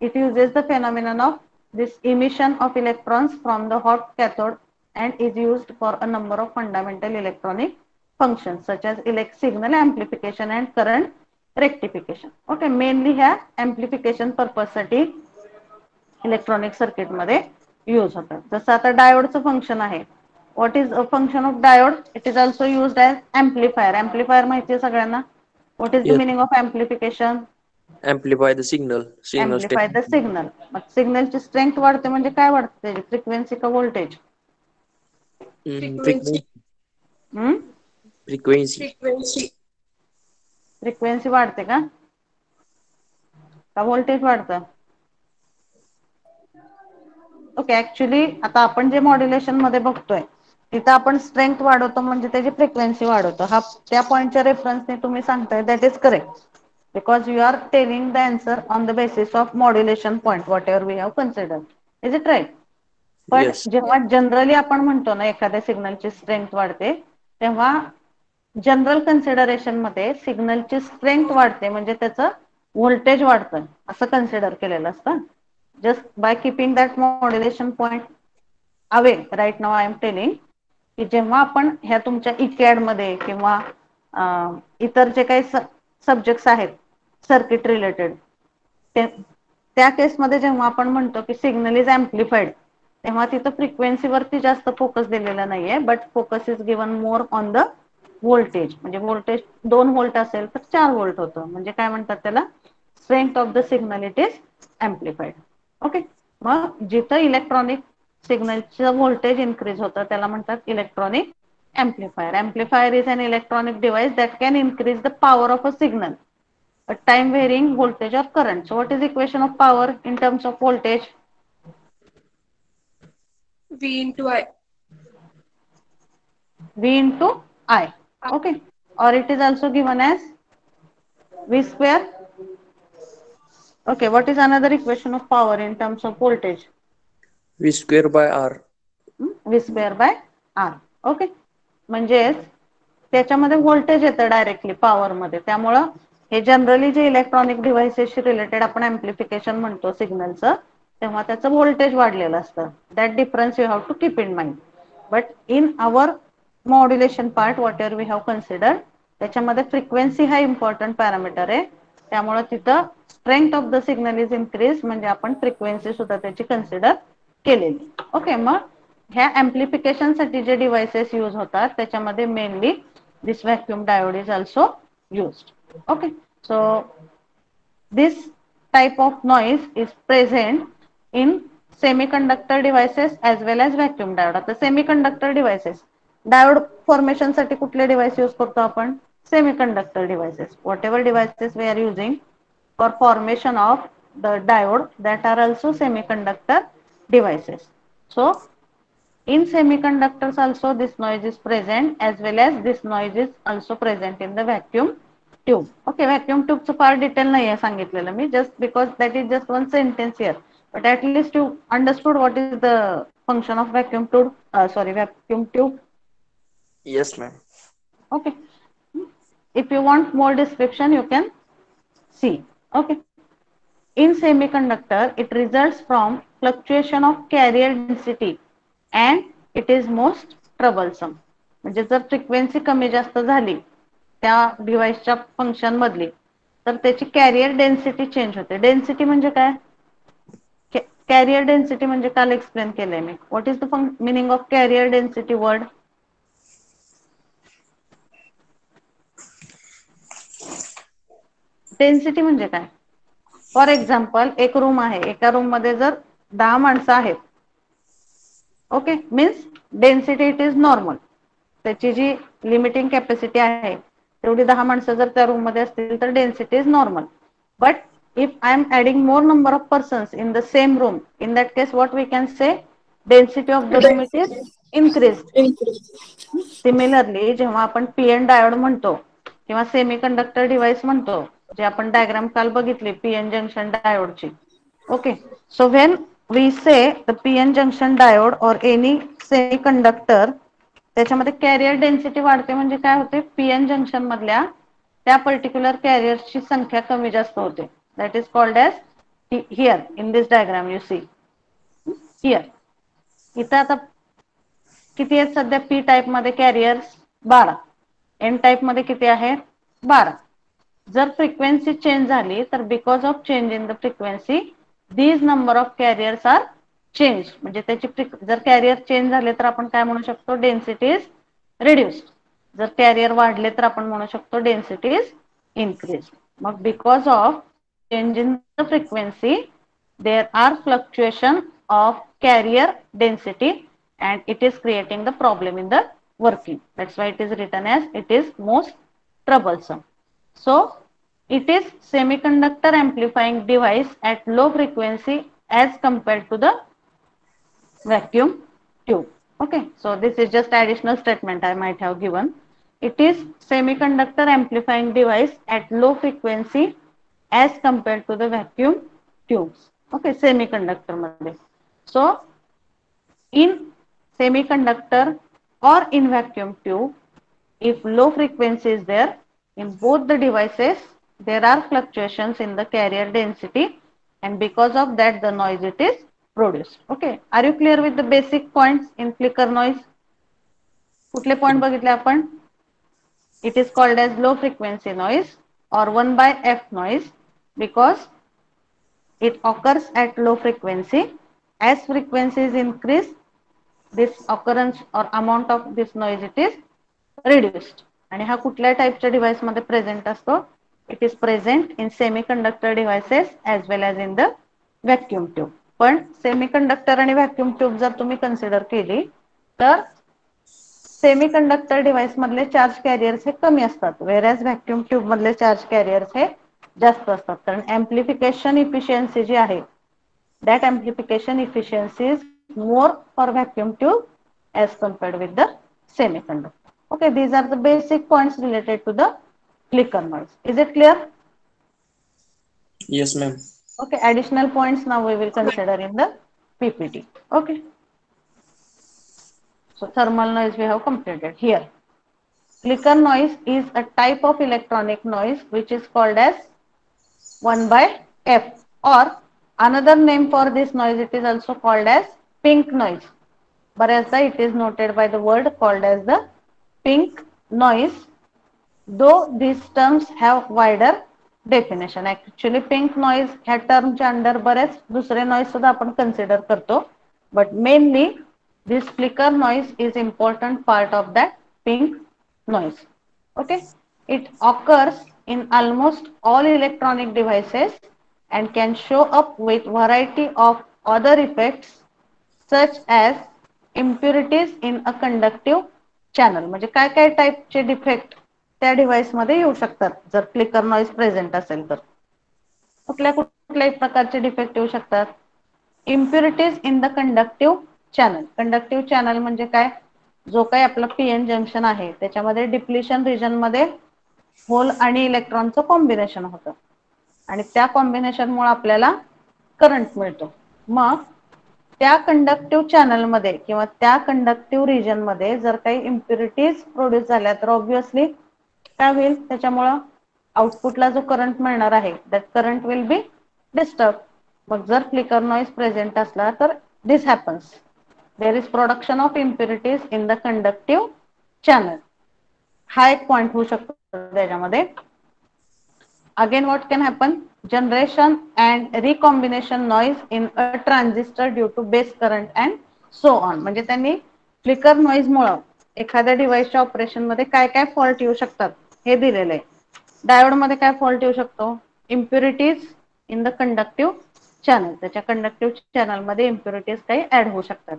Speaker 1: It uses the phenomenon of this emission of electrons from the hot cathode and is used for a number of fundamental electronic functions such as signal amplification and current rectification. Okay, mainly ह्या amplification purpose साठी electronic circuit मध्ये use होतात. जसं आता डायोडचं function आहे. What is a function of diode? It is also used as amplifier. Amplifier माहिती आहे सगळ्यांना. What is the
Speaker 5: Yes.
Speaker 1: Meaning of amplification?
Speaker 5: Amplify the signal.
Speaker 1: Amplify the signal. मग सिग्नलची स्ट्रेंथ वाढते म्हणजे काय वाढते? त्याची फ्रिक्वेन्सी का व्होल्टेज?
Speaker 5: Frequency. Frequency.
Speaker 1: फ्रिक्वेन्सी वाढते का व्होल्टेज वाढतं? ओके, ऍक्च्युली आता आपण जे मॉड्युलेशन मध्ये बघतोय तिथं आपण स्ट्रेंथ वाढवतो म्हणजे त्याची फ्रिक्वेन्सी वाढवतो. हा त्या पॉइंटच्या रेफरन्सने तुम्ही सांगताय, that is correct. Because you are telling the answer on the basis of modulation point, whatever we have considered. Is it right? पण
Speaker 5: Yes.
Speaker 1: जेव्हा जनरली आपण म्हणतो ना एखाद्या सिग्नलची स्ट्रेंथ वाढते, तेव्हा जनरल कन्सिडरेशन मध्ये सिग्नलची स्ट्रेंथ वाढते म्हणजे त्याचं व्होल्टेज वाढतं असं कन्सिडर केलेलं असतं. Just by keeping that modulation point away, right now I am telling की जेव्हा आपण ह्या तुमच्या इकॅड मध्ये किंवा इतर जे काही सब्जेक्ट्स आहेत सर्किट रिलेटेड, त्या केसमध्ये जेव्हा आपण म्हणतो की सिग्नल इज एम्प्लिफाईड, तेव्हा तिथं फ्रिक्वेन्सीवरती जास्त फोकस दिलेला नाहीये, but focus is given more on the voltage. म्हणजे व्होल्टेज 2 व्होल्ट असेल तर 4 व्होल्ट होतं, म्हणजे काय म्हणतात त्याला? Strength of the signal it is amplified. Okay, मग जिथं इलेक्ट्रॉनिक सिग्नलचं व्होल्टेज इन्क्रीज होतं त्याला म्हणतात electronic amplifier. Amplifier is an electronic device that can increase the power of a signal at time varying voltage or current. So what is the equation of power in terms of voltage?
Speaker 2: V into I.
Speaker 1: V into I. Okay, or it is also given as V square. Okay, what is another equation of power in terms of voltage?
Speaker 5: V square by R.
Speaker 1: V square by R. Okay, म्हणजे त्याच्यामध्ये voltage येतं directly power मध्ये. त्यामुळं हे generally जे electronic डिव्हाइसेसशी related आपण amplification म्हणतो सिग्नलचं, तेव्हा त्याचं व्होल्टेज वाढलेलं असतं. That difference you have to keep in mind. But in our modulation part whatever we have considered, त्याच्यामध्ये फ्रिक्वेन्सी हा इम्पॉर्टंट पॅरामीटर आहे. त्यामुळे तिथं strength of the signal is increase म्हणजे आपण फ्रिक्वेन्सी सुद्धा त्याची कन्सिडर केलेली. ओके, मग ह्या एम्प्लिफिकेशन साठी जे डिव्हाइसेस यूज होतात त्याच्यामध्ये mainly this vacuum diode is also used. Okay, so this type of noise is present in semiconductor devices as well as vacuum diode. आता semiconductor devices, diode formation साठी कुठले device use करतो आपण? Semiconductor devices. Whatever devices we are using for formation of the diode, that are also semiconductor devices. So in semiconductors also this noise is present as well as this noise is also present in the vacuum tube. Okay, vacuum tube चं फार detail नाही आहे सांगितलेलं मी, just because that is just one sentence here, but at least you understood what is the function of vacuum tube. Vacuum tube.
Speaker 5: Yes, ma'am.
Speaker 1: Okay, if you want more description you can see. Okay, in semiconductor it results from fluctuation of carrier density and it is most troublesome. म्हणजे जर frequency कमी जास्त झाली त्या डिव्हाइसच्या function मधली तर त्याची कॅरियर डेन्सिटी चेंज होते. डेन्सिटी म्हणजे काय? कॅरियर डेन्सिटी म्हणजे काल एक्सप्लेन केलंय मी. What is the meaning of carrier density word? Density म्हणजे काय? फॉर एक्झाम्पल एक रूम आहे, एका रूम मध्ये जर 10 माणसं आहेत, okay, means density it is normal. त्याची जी लिमिटिंग कॅपॅसिटी आहे तेवढी 10 माणसं जर त्या रूम मध्ये असतील तर density is normal. But if I am adding more number of persons in the same room, in that case what we can say, density of the room it is increased. Similarly जेव्हा आपण PN diode म्हणतो किंवा semiconductor device म्हणतो, जे आपण diagram काल बघितली PN junction डायोडची. Okay, so when we say the PN junction diode or any semiconductor, त्याच्यामध्ये कॅरियर डेन्सिटी वाढते. म्हणजे काय होते, पीएन जंक्शन मधल्या त्या पर्टिक्युलर कॅरियर्सची संख्या कमी जास्त होते. That is called as, here in this diagram you see here. इथं आता किती आहेत सध्या पी टाइप मध्ये कॅरियर्स? 12. एन टाइप मध्ये किती आहेत? 12. जर फ्रिक्वेन्सी चेंज झाली तर because of change in the frequency these number of carriers are change. म्हणजे त्याची जर कॅरियर चेंज झाले तर आपण काय म्हणू शकतो, डेन्सिटी इज रिड्यूस्ड. जर कॅरियर वाढले तर आपण म्हणू शकतो डेन्सिटी इज इन्क्रीज. मग because of change in the frequency there are fluctuation of carrier density and it is creating the problem in the working. That's why it is written as it is most troublesome. So it is semiconductor amplifying device at low frequency as compared to the vacuum tube. Okay, so this is just additional statement I might have given. It is semiconductor amplifying device at low frequency as compared to the vacuum tubes. Okay, semiconductor मध्ये. So in semiconductor or in vacuum tube, if low frequency is there, in both the devices there are fluctuations in the carrier density, and because of that the noise it is produced. Okay, are you clear with the basic points in flicker noise? कुठले point बघितले आपण? It is called as low frequency noise or 1/f noise because it occurs at low frequency. As frequency is increased, this occurrence or amount of this noise it is reduced. आणि हा कुठल्या टाइपच्या device मध्ये present असतो? It is present in semiconductor devices as well as in the vacuum tube. पण semiconductor आणि vacuum tube जर तुम्ही कन्सिडर केली तर सेमीकंडक्टर डिव्हाइस मधले चार्ज कॅरियर्स हे कमी असतात, वेरॅज व्हॅक्यूम ट्यूब मधले चार्ज कॅरियर्स हे जास्त असतात. कारण एम्प्लिफिकेशन इफिशियन्सी जी आहे, that amplification efficiency is more for vacuum tube as compared with the semiconductor. Okay, these are the basic points related to the flicker noise. Is it clear?
Speaker 5: Yes, ma'am.
Speaker 1: Okay, additional points now we will consider in the PPT. Okay, so thermal noise we have completed. Here flicker noise is a type of electronic noise which is called as 1/f, or another name for this noise it is also called as pink noise. बऱ्याचदा it is noted by the word called as the pink noise, though these terms have wider definition. Actually pink noise ह्या term च्या under बरेच दुसरे noise सुद्धा आपण consider करतो, but mainly this flicker noise is important part of that pink noise. Okay, it occurs in almost all electronic devices and can show up with variety of other effects such as impurities in a conductive channel. म्हणजे काय काय टाइपचे defect त्या device मध्ये येऊ शकतात जर flicker noise present असेल तर? कुठल्या कुठल्याही प्रकारचे डिफेक्ट येऊ शकतात? Impurities in the conductive channel. Conductive channel म्हणजे काय? जो काही आपला पीएन जंक्शन आहे त्याच्यामध्ये डिप्लिशन रिजन मध्ये होल आणि इलेक्ट्रॉनचं कॉम्बिनेशन होतं आणि त्या कॉम्बिनेशन मुळे आपल्याला करंट मिळतो. मग त्या कंडक्टिव्ह चॅनल मध्ये किंवा त्या कंडक्टिव्ह रिजन मध्ये जर काही इम्प्युरिटीज प्रोड्यूस झाल्या तर ऑब्विसली काय होईल, त्याच्यामुळे आउटपुटला जो करंट मिळणार आहे that current will be disturb. मग जर फ्लिकर नॉइज प्रेझेंट असला तर this happens, there is production of impurities in the conductive channel. हा एक पॉइंट होऊ शकतो त्याच्यामध्ये. Again what can happen? Generation and recombination noise in a transistor due to base current and so on. म्हणजे त्यांनी flicker noise मुळे एखाद्या डिव्हाइसच्या ऑपरेशन मध्ये काय काय फॉल्ट येऊ शकतात हे दिलेलं आहे. डायोड मध्ये काय फॉल्ट येऊ शकतो? Impurities in the conductive channel, त्याच्या कंडक्टिव्ह चॅनल मध्ये इम्प्युरिटीज काही ऍड होऊ शकतात.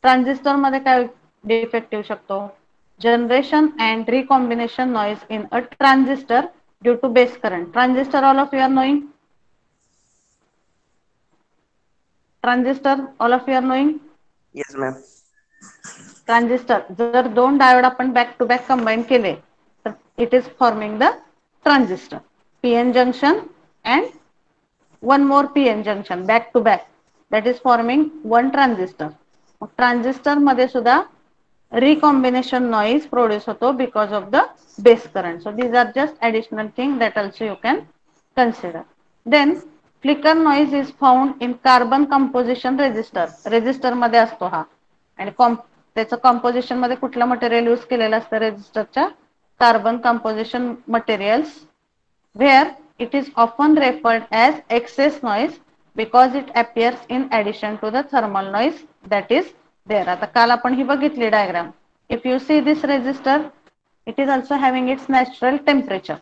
Speaker 1: ट्रान्झिस्टर मध्ये काय डिफेक्ट येऊ शकतो? generation and recombination noise in a transistor due to base current. Transistor, all of you are knowing? Transistor, all of you are knowing?
Speaker 5: Yes, ma'am.
Speaker 1: Transistor जर दोन डायोड आपण बॅक टू बॅक कंबाईन केले तर it is forming the transistor. PN junction and one more PN junction back to back, that is forming one transistor. मग transistor मध्ये सुद्धा recombination noise produce होतो because of the base current. So these are just additional thing that also you can consider. Then flicker noise is found in carbon composition resistor. Resistor मध्ये असतो हा आणि त्याचं composition मध्ये कुठलं मटेरियल यूज केलेलं असतं रेजिस्टरच्या? Carbon composition materials, where it is often referred as excess noise because it appears in addition to the thermal noise that is there. आता काल आपण ही बघितली diagram. If you see this resistor, it is also having its natural temperature.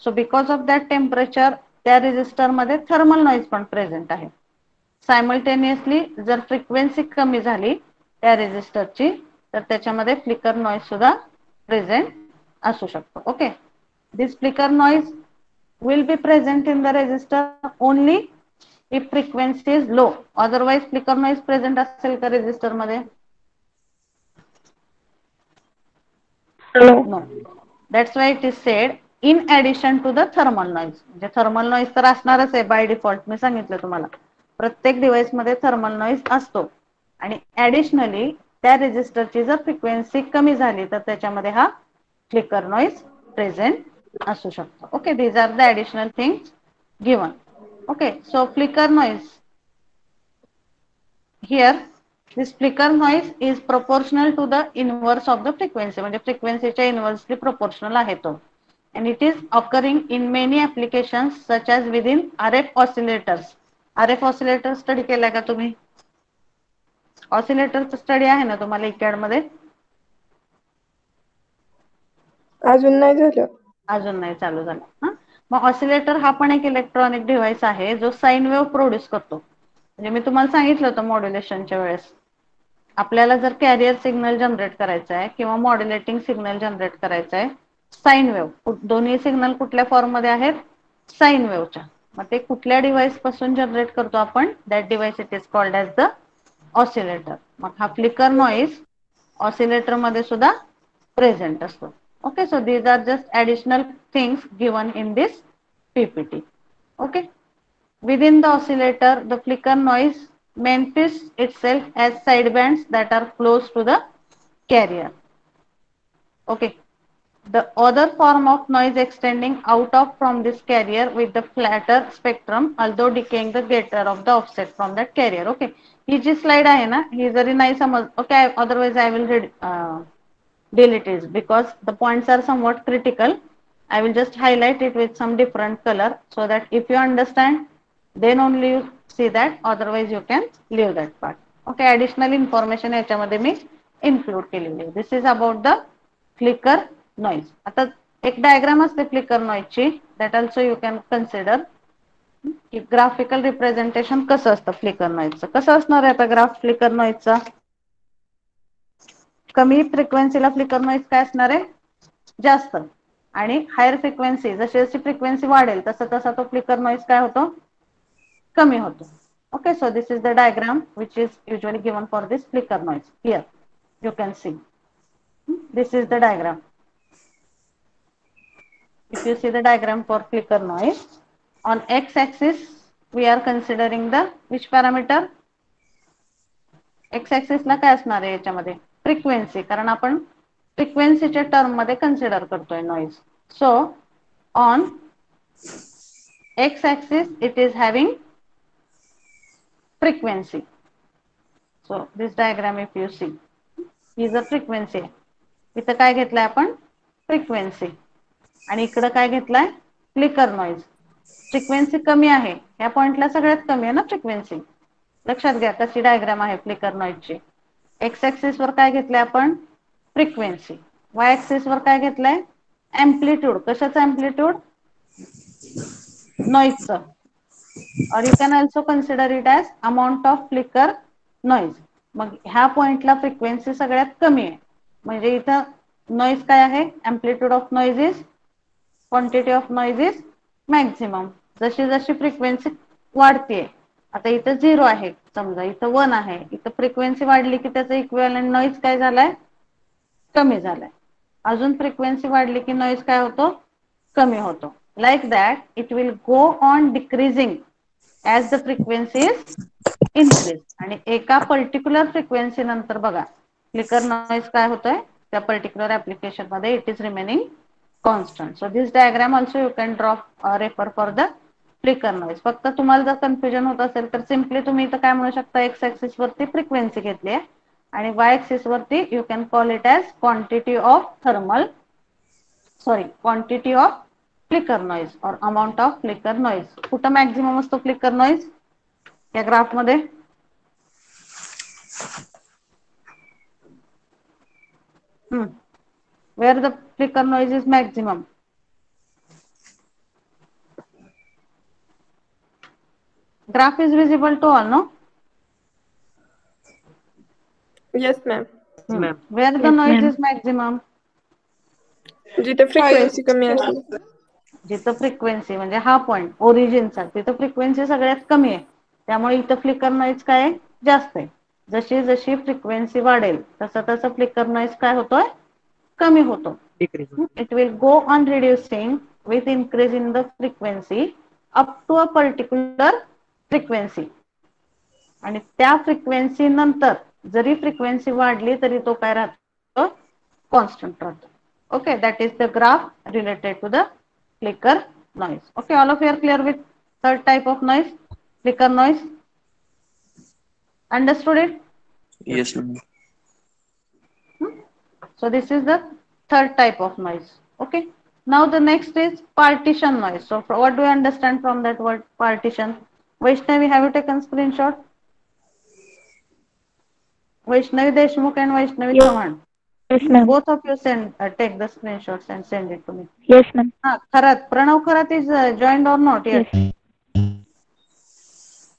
Speaker 1: So because of that temperature, त्या resistor मध्ये thermal noise पण present आहे. Simultaneously जर frequency कमी झाली त्या रेजिस्टरची तर त्याच्यामध्ये फ्लिकर नॉइज सुद्धा प्रेझेंट असू शकतो. Okay, this flicker noise will be present in the resistor only if frequency is low. Otherwise flicker noise present असेल का रेजिस्टर मध्ये? No. That's why it is said in addition to the thermal noise. म्हणजे thermal noise तर असणारच आहे by default. मी सांगितलं तुम्हाला प्रत्येक डिव्हाइस मध्ये थर्मल नॉइज असतो आणि ऍडिशनली त्या रेजिस्टरची जर फ्रिक्वेन्सी कमी झाली तर त्याच्यामध्ये हा फ्लिकर नॉइज प्रेझेंट असू शकतो. Okay, these are the additional things given. Okay, so flicker noise here, this flicker noise is proportional to the inverse of the frequency. म्हणजे फ्रिक्वेन्सीच्या इनव्हर्सली प्रोपोर्शनल आहे तो. and it is occurring in many applications such as within RF oscillators. RF oscillator study केलाय का तुम्ही? ऑसिलेटरचा study आहे ना तुम्हाला इकॅड मध्ये?
Speaker 2: अजून नाही झालं.
Speaker 1: अजून नाही चालू झालं. हा, मग ऑसिलेटर हा पण एक इलेक्ट्रॉनिक डिव्हाइस आहे जो साइन वेव्ह प्रोड्यूस करतो. म्हणजे मी तुम्हाला सांगितलं होतं मॉड्युलेशनच्या वेळेस आपल्याला जर कॅरियर सिग्नल जनरेट करायचा आहे किंवा मॉड्युलेटिंग सिग्नल जनरेट करायचा आहे, साइन वेव्ह दोन्ही सिग्नल कुठल्या फॉर्म मध्ये आहेत? साइन वेव्हच्या. मग ते कुठल्या डिव्हाइस पासून जनरेट करतो आपण? That device it is called as the oscillator. मग हा फ्लिकर नॉइज ऑसिलेटर मध्ये सुद्धा प्रेझेंट असतो. Okay, so these are just additional things given in this PPT. Okay, within the oscillator the flicker noise manifests itself as sidebands that are close to the carrier. Okay, the other form of noise extending out of from this carrier with the flatter spectrum although decaying the greater of the offset from that carrier. Okay, ही जी slide आहे ना ही जरी नाही समज, okay, otherwise I will read delete it because the points are somewhat critical. I will just highlight it with some different color so that if you understand then only you see that, otherwise you can leave that part. Okay, additional information याच्यामध्ये मी include केलेली आहे. This is about the flicker noise. आता एक diagram असते flicker noise ची, that also you can consider. Graphical representation कसं असतं flicker नॉइजचं? कसं असणार आहे आता ग्राफ फ्लिकर नॉइजचा? कमी फ्रिक्वेन्सीला फ्लिकर नॉइज काय असणार आहे? जास्त. आणि हायर फ्रिक्वेन्सी जशी जशी फ्रिक्वेन्सी वाढेल तसं तसा तो फ्लिकर नॉइज काय होतो? कमी होतो. Okay, so this is the diagram which is usually given for this flicker noise. Here you can see this is the diagram. If you see the diagram for flicker noise, on x-axis we are considering the which parameter? x-axis ला काय असणार आहे याच्यामध्ये? Frequency, कारण आपण फ्रिक्वेन्सीच्या term मध्ये consider करतोय noise. So on x-axis it is having frequency. So this diagram if you see is a frequency. इथं काय घेतलंय आपण? फ्रिक्वेन्सी. आणि इकडं काय घेतलाय? Flicker noise. फ्रिक्वेन्सी कमी आहे या पॉइंटला, सगळ्यात कमी आहे ना फ्रिक्वेन्सी. लक्षात घ्या कशी डायग्राम आहे फ्लिकर नॉइजची. एक्स ऍक्सिस वर काय घेतलंय आपण? फ्रिक्वेन्सी. वाय ऍक्सिस वर काय घेतलंय? एम्प्लिट्यूड. कशाचं एम्प्लिट्यूड? नॉइजचं. Or you can also consider it as amount of flicker noise. मग ह्या पॉइंटला फ्रिक्वेन्सी सगळ्यात कमी आहे म्हणजे इथं नॉइज काय आहे? Amplitude of noise is quantity of noise is maximum. जशी जशी फ्रिक्वेन्सी वाढते, आता इथं 0 आहे समजा, इथं 1 आहे, इथं फ्रिक्वेन्सी वाढली की त्याचा इक्विव्हॅलेंट नॉइज काय झालाय? कमी झालाय. अजून फ्रिक्वेन्सी वाढली की नॉइज काय होतो? कमी होतो. Like that it will go on decreasing as the frequency is increase. आणि एका पर्टिक्युलर फ्रिक्वेन्सी नंतर बघा फ्लिकर नॉइज काय होतोय? त्या पर्टिक्युलर ऍप्लिकेशन मध्ये it is remaining constant. So this diagram also you can draw refer for the flicker noise. फक्त तुम्हाला जर कन्फ्युजन होत असेल तर सिम्पली तुम्ही इथं काय म्हणू शकता? एक्स ऍक्सिस वरती फ्रिक्वेन्सी घेतली आहे आणि वाय ऍक्सिस वरती you can call it as quantity of thermal quantity of flicker noise or amount of flicker noise. कुठं मॅक्झिमम असतो फ्लिकर नॉइज या ग्राफ मध्ये? where the flicker noise is maximum? Graph is visible to all, no?
Speaker 2: Yes, ma'am.
Speaker 5: Ma'am.
Speaker 1: Where the noise is maximum?
Speaker 2: जिथे frequency कमी असेल.
Speaker 1: जिथं frequency म्हणजे हा पॉइंट ओरिजिनचा, तिथं फ्रिक्वेन्सी सगळ्यात कमी आहे, त्यामुळे इथं फ्लिकर नॉइज काय जास्त आहे. जशी जशी फ्रिक्वेन्सी वाढेल तसं तसं फ्लिकर नॉइज काय होतोय? कमी होतो. It will go on reducing with increase in the frequency up to a particular frequency. आणि त्या फ्रिक्वेन्सी नंतर जरी फ्रिक्वेन्सी वाढली तरी तो काय राहतो? कॉन्स्टंट राहतो. Okay, that is the graph related to the flicker noise. Okay, all of you are clear with third type of noise, flicker noise? Understood it?
Speaker 5: Yes, ma'am.
Speaker 1: So this is the third type of noise. Okay, now the next is partition noise. So what do you understand from that word partition? Vaishnavi, have you taken screenshot? Vaishnavi Deshmukh and Vaishnavi Chavan.
Speaker 3: Yes, ma'am.
Speaker 1: Both of you send take the screenshots and send it to me.
Speaker 3: Yes, ma'am.
Speaker 1: Kharat, Pranav Kharat is joined or not yet?
Speaker 3: Yes.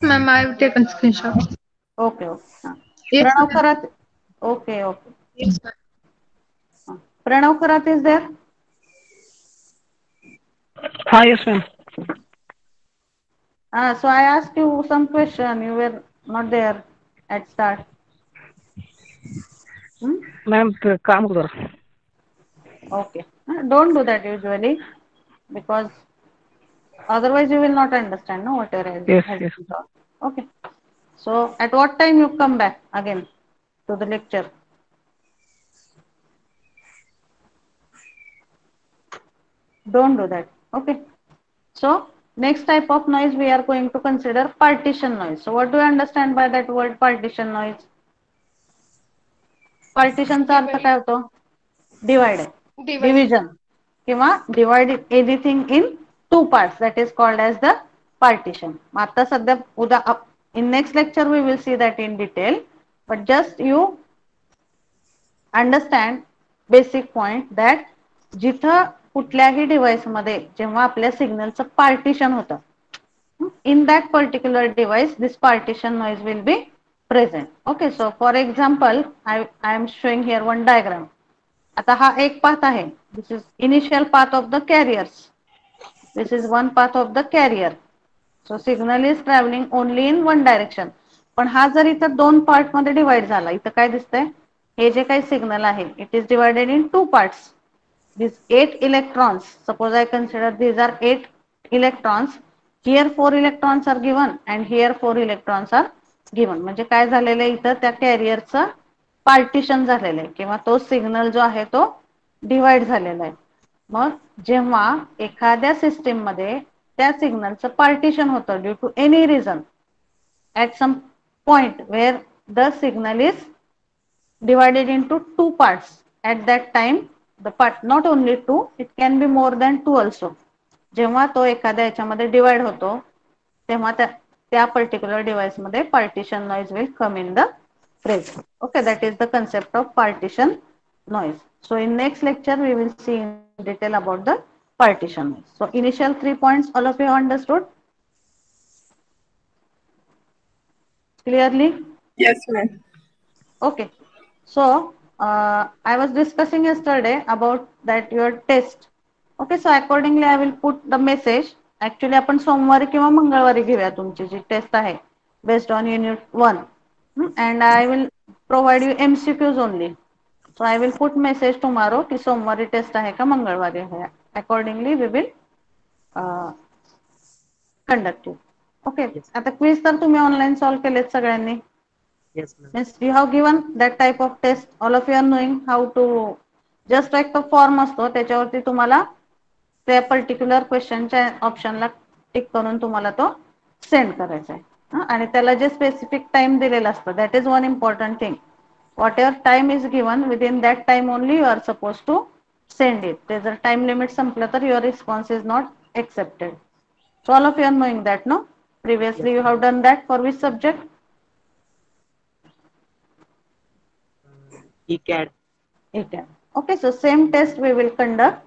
Speaker 6: Ma'am, I've taken screenshot.
Speaker 1: Okay, okay.
Speaker 6: Yes,
Speaker 1: Pranav
Speaker 6: ma'am.
Speaker 1: Kharat, okay.
Speaker 6: Yes, ma'am.
Speaker 1: Pranav Kharat is there?
Speaker 4: Yes, ma'am.
Speaker 1: So I asked you some question, you were not there at start.
Speaker 4: Ma'am, काम करो.
Speaker 1: Okay, don't do that usually because otherwise you will not understand, no, what
Speaker 4: Yes,
Speaker 1: has
Speaker 4: yes.
Speaker 1: been taught. Okay, so at what time you come back again to the lecture? Don't do that. Okay, so next type of noise we are going to consider partition noise. So what do you understand by that word partition noise? Partition चा अर्थ काय होतो? Divide, division किंवा divide anything in two parts, that is called as the partition. आता सध्या in next lecture we will see that in detail, but just you understand basic point that जिथं कुठल्याही device मध्ये जेव्हा आपल्या सिग्नलचं पार्टिशन होतं, in that particular device this partition noise will be present. Okay, so for example I am showing here one diagram. आता हा एक path आहे, this is initial path of the carriers, this is one path of the carrier, so signal is traveling only in one direction. पण हा जर इथं दोन part मध्ये डिवाइड झाला, इथं काय दिसतंय? हे जे काही सिग्नल आहे it is divided in two parts. These 8 electrons, suppose I consider these are 8 electrons, here 4 electrons are given and here 4 electrons are given. म्हणजे काय झालेलं आहे इथं? त्या कॅरियरचं पार्टिशन झालेलं आहे किंवा तो सिग्नल जो आहे तो डिवाइड झालेला आहे. मग जेव्हा एखाद्या सिस्टीम मध्ये त्या सिग्नलचं पार्टिशन होतं due to any reason at some point where the signal is divided into two parts, at that time the part, not only two, it can be more than two also, जेव्हा तो एखाद्या याच्यामध्ये divide होतो तेव्हा त्या particular device मध्ये partition noise will come in the present. Okay, that is the concept of partition noise. So in next lecture we will see in detail about the partition noise. So initial 3 points all of you understood clearly?
Speaker 2: Yes, ma'am.
Speaker 1: Okay, so I was discussing yesterday about that your test. Okay, so accordingly I will put the message. Actually आपण सोमवारी किंवा मंगळवारी घेऊया तुमची जी taste आहे based on unit 1 and I will provide you MCQs only. So I will put message tomorrow की सोमवारी taste आहे का मंगळवारी आहे. Accordingly we will conduct it. Okay. आता क्विज तर तुम्ही ऑनलाइन सॉल्व केलेत सगळ्यांनी.
Speaker 5: Yes, ma'am.
Speaker 1: Means you have given that type of test. All of you are knowing how to just like the form असतो त्याच्यावरती तुम्हाला त्या पर्टिक्युलर क्वेश्चनच्या ऑप्शनला टिक करून तुम्हाला तो सेंड करायचा आहे आणि त्याला जे स्पेसिफिक टाइम दिलेला असतो that is one important thing. Whatever time is given within that time only you are suppose to send it. ते जर टाइम लिमिट संपलं तर your response is not accepted. So all of you are knowing that, no? Previously you have done that for which subject?
Speaker 5: ECAD.
Speaker 1: ECAD. Okay, so same test we will conduct